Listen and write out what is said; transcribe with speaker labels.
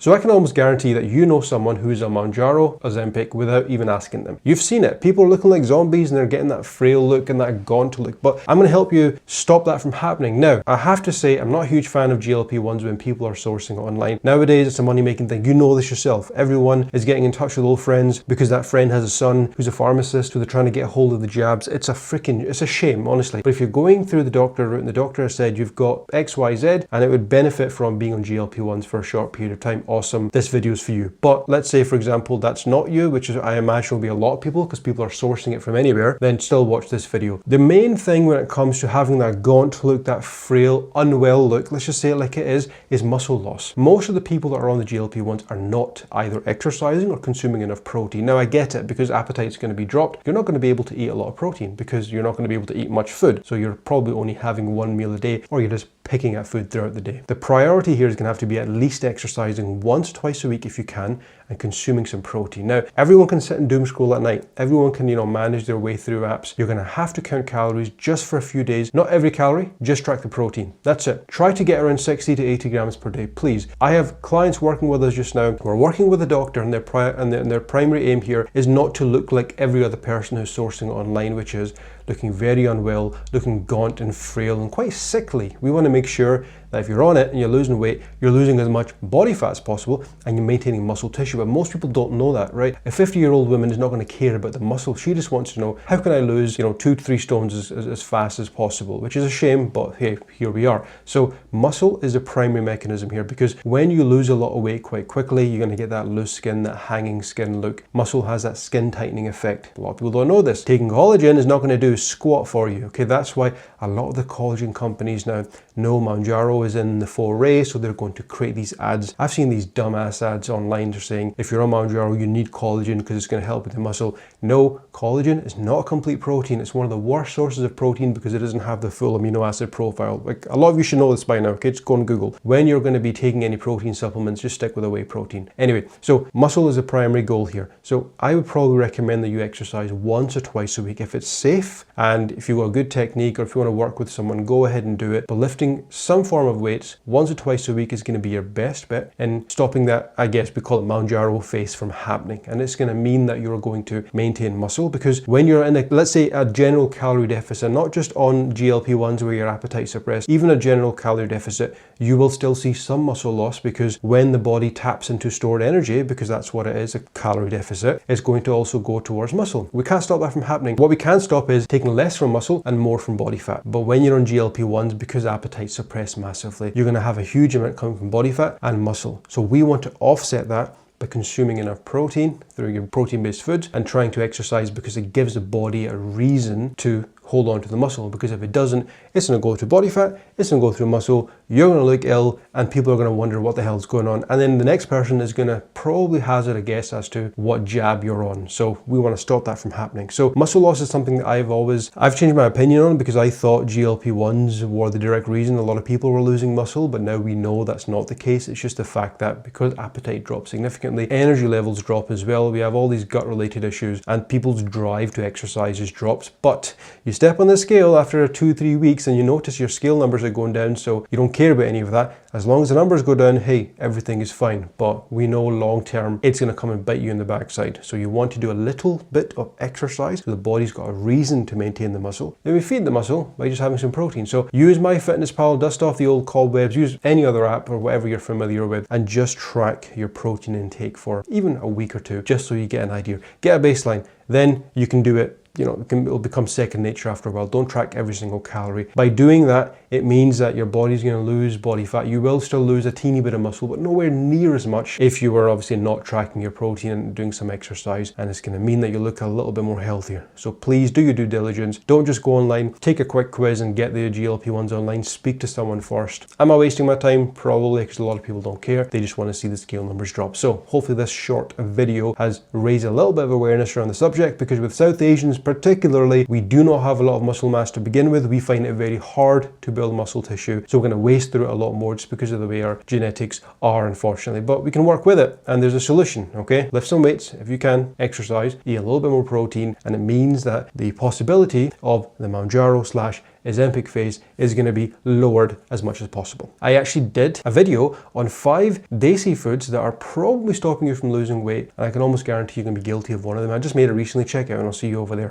Speaker 1: So I can almost guarantee that you know someone who's on Mounjaro, Ozempic, without even asking them. You've seen it. People are looking like zombies and they're getting that frail look and that gaunt look. But I'm going to help you stop that from happening. Now, I have to say, I'm not a huge fan of GLP-1s when people are sourcing online. Nowadays, it's a money-making thing. You know this yourself. Everyone is getting in touch with old friends because that friend has a son who's a pharmacist who they're trying to get a hold of the jabs. It's a shame, honestly. But if you're going through the doctor route and the doctor has said you've got XYZ and it would benefit from being on GLP-1s for a short period of time, awesome, this video is for you. But let's say, for example, that's not you, which is, I imagine, will be a lot of people because people are sourcing it from anywhere, then still watch this video. The main thing when it comes to having that gaunt look, that frail, unwell look, let's just say it like it is muscle loss. Most of the people that are on the GLP-1s are not either exercising or consuming enough protein. Now I get it, because appetite's going to be dropped. You're not going to be able to eat a lot of protein because you're not going to be able to eat much food. So you're probably only having one meal a day, or you're just picking at food throughout the day. The priority here is going to have to be at least exercising once, twice a week if you can, and consuming some protein. Now, everyone can sit and doom scroll at night. Everyone can, manage their way through apps. You're going to have to count calories just for a few days. Not every calorie, just track the protein. That's it. Try to get around 60 to 80 grams per day, please. I have clients working with us just now who are working with a doctor, and their primary aim here is not to look like every other person who's sourcing online, which is looking very unwell, looking gaunt and frail and quite sickly. We want to make sure that if you're on it and you're losing weight, you're losing as much body fat as possible and you're maintaining muscle tissue. But most people don't know that, right? A 50-year-old woman is not going to care about the muscle. She just wants to know, how can I lose 2 to 3 stones as fast as possible, which is a shame, but hey, here we are. So muscle is the primary mechanism here, because when you lose a lot of weight quite quickly, you're going to get that loose skin, that hanging skin look. Muscle has that skin tightening effect. A lot of people don't know this. Taking collagen is not going to do squat for you. Okay, that's why a lot of the collagen companies now know Mounjaro is in the foray, so they're going to create these ads. I've seen these dumbass ads online. They're saying if you're on Mounjaro, you need collagen because it's going to help with the muscle. No, collagen is not a complete protein. It's one of the worst sources of protein because it doesn't have the full amino acid profile. Like, a lot of you should know this by now. Okay, just go on Google. When you're going to be taking any protein supplements, just stick with a whey protein. Anyway, so muscle is the primary goal here. So I would probably recommend that you exercise once or twice a week if it's safe, and if you've got a good technique, or if you want to work with someone, go ahead and do it. But lifting some form of weights once or twice a week is going to be your best bet in stopping that, I guess we call it Mounjaro face, from happening. And it's going to mean that you're going to maintain muscle, because when you're in let's say a general calorie deficit, not just on GLP-1s where your appetite suppressed, even a general calorie deficit, you will still see some muscle loss, because when the body taps into stored energy, because that's what it is, a calorie deficit, it's going to also go towards muscle. We can't stop that from happening. What we can stop is taking less from muscle and more from body fat. But when you're on GLP-1s, because appetite's suppressed massively, you're going to have a huge amount coming from body fat and muscle. So we want to offset that by consuming enough protein through your protein-based foods and trying to exercise, because it gives the body a reason to hold on to the muscle. Because if it doesn't, it's going to go through body fat, it's going to go through muscle, you're going to look ill, and people are going to wonder what the hell's going on. And then the next person is going to probably hazard a guess as to what jab you're on. So we want to stop that from happening. So muscle loss is something that I've changed my opinion on, because I thought GLP-1s were the direct reason a lot of people were losing muscle, but now we know that's not the case. It's just the fact that because appetite drops significantly, energy levels drop as well. We have all these gut-related issues, and people's drive to exercise is dropped. But you step on the scale after 2-3 weeks and you notice your scale numbers are going down, so you don't care about any of that. As long as the numbers go down, hey, everything is fine. But we know long term it's going to come and bite you in the backside. So you want to do a little bit of exercise so the body's got a reason to maintain the muscle. Then we feed the muscle by just having some protein. So use MyFitnessPal, dust off the old cobwebs, use any other app or whatever you're familiar with, and just track your protein intake for even a week or two, just so you get an idea. Get a baseline. Then you can do it. It'll become second nature after a while. Don't track every single calorie. By doing that, it means that your body's going to lose body fat. You will still lose a teeny bit of muscle, but nowhere near as much if you were obviously not tracking your protein and doing some exercise. And it's going to mean that you look a little bit more healthier. So please do your due diligence. Don't just go online, take a quick quiz and get the GLP-1s online. Speak to someone first. Am I wasting my time? Probably, because a lot of people don't care. They just want to see the scale numbers drop. So hopefully this short video has raised a little bit of awareness around the subject, because with South Asians particularly, we do not have a lot of muscle mass to begin with. We find it very hard to build muscle tissue. So we're going to waste through it a lot more just because of the way our genetics are, unfortunately. But we can work with it, and there's a solution, okay? Lift some weights if you can, exercise, eat a little bit more protein, and it means that the possibility of the Mounjaro / Ozempic phase is going to be lowered as much as possible. I actually did a video on 5 desi foods that are probably stopping you from losing weight, and I can almost guarantee you're going to be guilty of one of them. I just made it recently. Check it out and I'll see you over there.